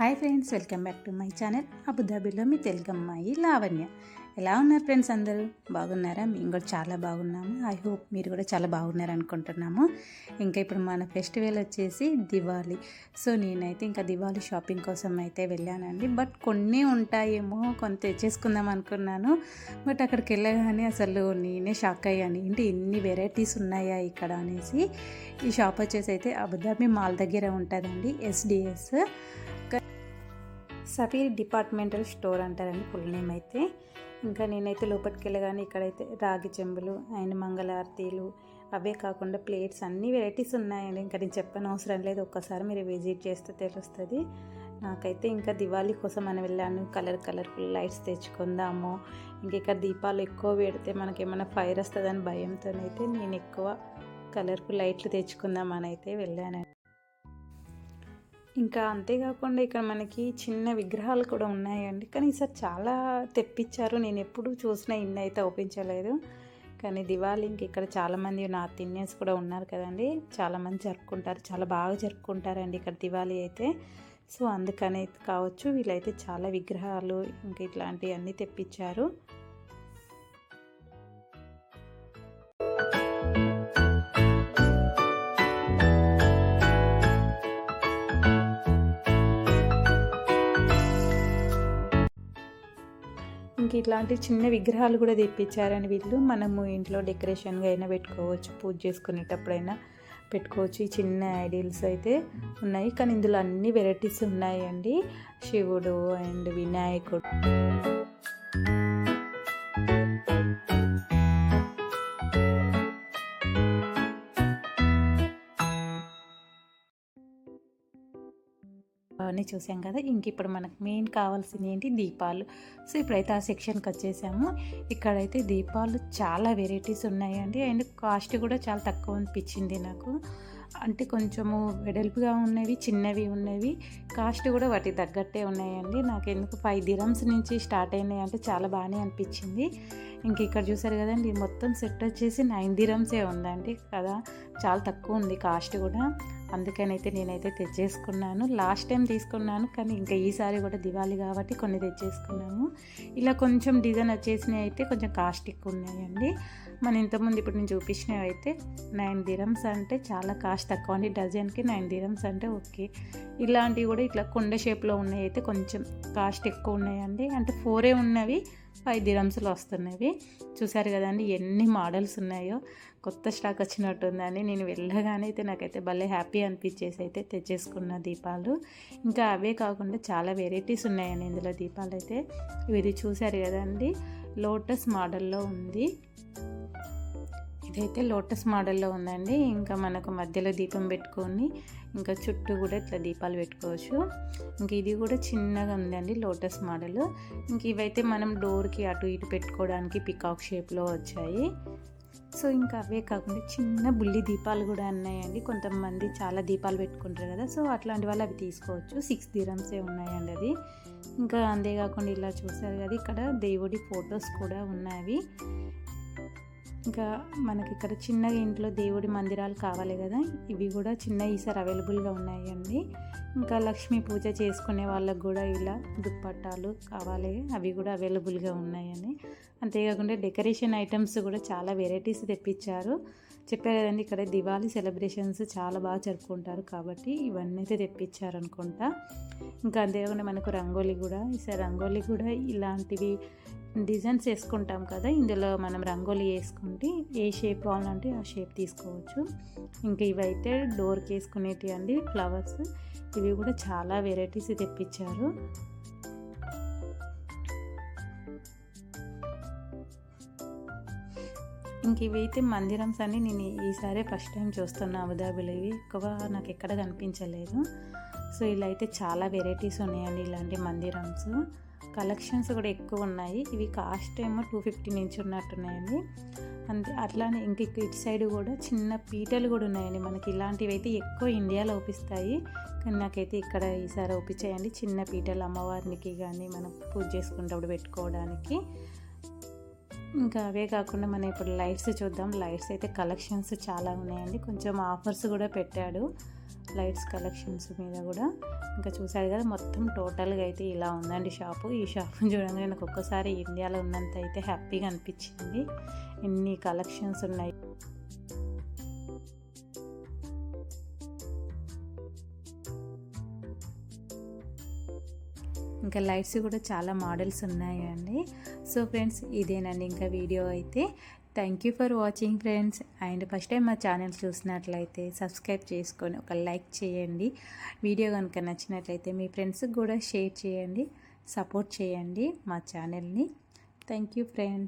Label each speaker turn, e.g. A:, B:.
A: Hi friends, welcome back to my channel అబుదాబిలో మీ తెలుగు అమ్మాయి లావణ్య. ఎలా ఉన్నారు ఫ్రెండ్స్? అందరూ బాగున్నారా? మేము కూడా చాలా బాగున్నాము. ఐ హోప్ మీరు కూడా చాలా బాగున్నారు అనుకుంటున్నాము. ఇంకా ఇప్పుడు మన ఫెస్టివల్ వచ్చేసి దివాళీ. సో నేనైతే ఇంకా దివాళీ షాపింగ్ కోసం అయితే వెళ్ళానండి. బట్ కొన్ని ఉంటాయేమో కొంత తెచ్చేసుకుందాం అనుకున్నాను. బట్ అక్కడికి వెళ్ళగానే అసలు నేనే షాక్ అయ్యాను. ఏంటి ఇన్ని వెరైటీస్ ఉన్నాయా ఇక్కడ అనేసి. ఈ షాప్ వచ్చేసి అయితే అబుదాబి మాల్ దగ్గర ఉంటుందండి, SDS సఫీర్ డిపార్ట్మెంటల్ స్టోర్ అంటారండి ఫుల్ నేమ్ అయితే. ఇంకా నేనైతే లోపలికి వెళ్ళగానే ఇక్కడైతే రాగి చెంబులు అండ్ మంగళారతీలు, అవే కాకుండా ప్లేట్స్, అన్ని వెరైటీస్ ఉన్నాయండి. ఇంకా నేను చెప్పని అవసరం లేదు, ఒక్కసారి మీరు విజిట్ చేస్తే తెలుస్తుంది. నాకైతే ఇంకా దివాళీ కోసం అని వెళ్ళాను. కలర్ఫుల్ లైట్స్ తెచ్చుకుందాము, ఇంక ఇక్కడ దీపాలు ఎక్కువ పెడితే మనకేమైనా ఫైర్ వస్తుందని భయంతోనైతే నేను ఎక్కువ కలర్ఫుల్ లైట్లు తెచ్చుకుందామని అయితే వెళ్ళాను. ఇంకా అంతేకాకుండా ఇక్కడ మనకి చిన్న విగ్రహాలు కూడా ఉన్నాయండి. కానీ ఈసారి చాలా తెప్పించారు. నేను ఎప్పుడు చూసినా ఇన్ని అయితే ఒప్పించలేదు. కానీ దివాళీ ఇంక ఇక్కడ చాలామంది నార్త్ ఇండియన్స్ కూడా ఉన్నారు కదండి, చాలామంది జరుపుకుంటారు, చాలా బాగా జరుపుకుంటారండి ఇక్కడ దివాళీ అయితే. సో అందుకని కావచ్చు వీళ్ళైతే చాలా విగ్రహాలు ఇంకా ఇట్లాంటివన్నీ తెప్పించారు. ఇంక ఇట్లాంటి చిన్న విగ్రహాలు కూడా తెప్పించారని వీళ్ళు. మనము ఇంట్లో డెకరేషన్గా అయినా పెట్టుకోవచ్చు, పూజ చేసుకునేటప్పుడైనా పెట్టుకోవచ్చు. ఈ చిన్న ఐడియల్స్ అయితే ఉన్నాయి, కానీ ఇందులో అన్ని వెరైటీస్ ఉన్నాయండి. శివుడు అండ్ వినాయకుడు, అవన్నీ చూసాం కదా. ఇంక ఇప్పుడు మనకు మెయిన్ కావాల్సింది ఏంటి, దీపాలు. సో ఇప్పుడైతే ఆ సెక్షన్కి వచ్చేసాము. ఇక్కడైతే దీపాలు చాలా వెరైటీస్ ఉన్నాయండి, అండ్ కాస్ట్ కూడా చాలా తక్కువ అనిపించింది నాకు. అంటే కొంచెము వెడల్పుగా ఉన్నవి, చిన్నవి ఉన్నవి, కాస్ట్ కూడా వాటికి తగ్గట్టే ఉన్నాయండి. నాకు ఎందుకు 5 dirhams నుంచి స్టార్ట్ అయినాయి అంటే చాలా బాగానే అనిపించింది. ఇంక ఇక్కడ చూసారు కదండి, మొత్తం సెట్ వచ్చేసి 9 dirhams ఉందండి కదా, చాలా తక్కువ ఉంది కాస్ట్ కూడా. అందుకనైతే నేనైతే తెచ్చేసుకున్నాను. లాస్ట్ టైం తీసుకున్నాను, కానీ ఇంకా ఈసారి కూడా దివాళీ కాబట్టి కొన్ని తెచ్చేసుకున్నాము. ఇలా కొంచెం డిజైన్ వచ్చేసినవి అయితే కొంచెం కాస్ట్ ఎక్కువ ఉన్నాయండి. మన ఇంతకుముందు ఇప్పుడు నేను చూపించినవి అయితే 9 dirhams అంటే చాలా కాస్ట్ తక్కువ అండి. డజన్కి 9 dirhams అంటే ఓకే. ఇలాంటివి కూడా ఇట్లా కొండ షేప్లో ఉన్నాయి అయితే కొంచెం కాస్ట్ ఎక్కువ ఉన్నాయండి. అంటే 4 ఉన్నవి 5 dirhamsలో వస్తున్నవి. చూసారు కదండి ఎన్ని మోడల్స్ ఉన్నాయో. కొత్త స్టాక్ వచ్చినట్టుందని నేను వెళ్ళగానే అయితే నాకైతే భలే హ్యాపీ అనిపించేసి అయితే తెచ్చేసుకున్న దీపాలు. ఇంకా అవే కాకుండా చాలా వెరైటీస్ ఉన్నాయండి ఇందులో దీపాలు అయితే. ఇది చూసారు కదండి, లోటస్ మోడల్లో ఉంది. ఇదైతే లోటస్ మోడల్లో ఉందండి. ఇంకా మనకు మధ్యలో దీపం పెట్టుకొని ఇంకా చుట్టూ కూడా ఇట్లా దీపాలు పెట్టుకోవచ్చు. ఇంక ఇది కూడా చిన్నగా ఉందండి, లోటస్ మోడల్. ఇంక ఇవైతే మనం డోర్కి అటు ఇటు పెట్టుకోవడానికి పికాక్ షేప్లో వచ్చాయి. సో ఇంకా అవే కాకుండా చిన్న బుల్లి దీపాలు కూడా ఉన్నాయండి. కొంతమంది చాలా దీపాలు పెట్టుకుంటారు కదా, సో అట్లాంటి వాళ్ళు అవి తీసుకోవచ్చు. 6 dirhams ఉన్నాయండి అది. ఇంకా అంతేకాకుండా ఇలా చూసారు కదా, ఇక్కడ దేవుడి ఫొటోస్ కూడా ఉన్నాయి. ఇంకా మనకి ఇక్కడ చిన్నగా ఇంట్లో దేవుడి మందిరాలు కావాలి కదా, ఇవి కూడా చిన్న ఈసారి అవైలబుల్గా ఉన్నాయండి. ఇంకా లక్ష్మీ పూజ చేసుకునే వాళ్ళకు కూడా ఇలా దుప్పట్టాలు కావాలి, అవి కూడా అవైలబుల్గా ఉన్నాయండి. అంతేకాకుండా డెకరేషన్ ఐటమ్స్ కూడా చాలా వెరైటీస్ తెప్పించారు. చెప్పారు కదండి, ఇక్కడ దివాళీ సెలబ్రేషన్స్ చాలా బాగా జరుపుకుంటారు కాబట్టి ఇవన్నీ అయితే తెప్పించారు అనుకుంటా. ఇంకా అంతేకాకుండా మనకు రంగోలీ కూడా, ఈసారి రంగోలీ కూడా ఇలాంటివి డిజైన్స్ వేసుకుంటాం కదా, ఇందులో మనం రంగోలీ వేసుకుంటే ఏ షేప్ కావాలంటే ఆ షేప్ తీసుకోవచ్చు. ఇంకా ఇవైతే డోర్కి వేసుకునేటివి అండి, ఫ్లవర్స్. ఇవి కూడా చాలా వెరైటీస్ తెప్పించారు. ఇంక ఇవైతే మందిరమ్స్ అని నేను ఈసారి ఫస్ట్ టైం చూస్తున్నా అబుదాబిలో. ఇవి ఎక్కువ నాకు ఎక్కడ కనిపించలేదు. సో ఇలా అయితే చాలా వెరైటీస్ ఉన్నాయండి ఇలాంటి మందిరమ్స్. కలెక్షన్స్ కూడా ఎక్కువ ఉన్నాయి. ఇవి కాస్ట్ ఏమో 250 నుంచి ఉన్నట్టున్నాయండి. అంతే అట్లానే ఇంక ఇటు సైడ్ కూడా చిన్న పీటలు కూడా ఉన్నాయండి. మనకి ఇలాంటివి అయితే ఎక్కువ ఇండియాలో ఒప్పిస్తాయి, కానీ నాకైతే ఇక్కడ ఈసారి ఒప్పించాయండి. చిన్న పీటలు అమ్మవారికి కానీ మనం పూజ చేసుకునేటప్పుడు పెట్టుకోవడానికి. ఇంకా అవే కాకుండా మనం ఇప్పుడు లైట్స్ చూద్దాం. లైట్స్ అయితే కలెక్షన్స్ చాలా ఉన్నాయండి. కొంచెం ఆఫర్స్ కూడా పెట్టాడు. లైట్స్ కలెక్షన్స్ మీద కూడా. ఇంకా చూసారు కదా మొత్తం టోటల్గా అయితే ఇలా ఉందండి షాపు. ఈ షాప్ని చూడగానే నాకు ఒక్కసారి ఇండియాలో ఉన్నంత అయితే హ్యాపీగా అనిపించింది. ఎన్ని కలెక్షన్స్ ఉన్నాయి. ఇంకా లైట్స్ కూడా చాలా మోడల్స్ ఉన్నాయండి. సో ఫ్రెండ్స్ ఇదేనండి ఇంకా వీడియో అయితే. Thank you for watching friends. And first time మా ఛానల్ చూసినట్లయితే సబ్స్క్రైబ్ చేసుకొని ఒక లైక్ చేయండి. వీడియో కనుక నచ్చినట్లయితే మీ ఫ్రెండ్స్కి కూడా షేర్ చేయండి, సపోర్ట్ చేయండి మా ఛానల్ని. Thank you friends.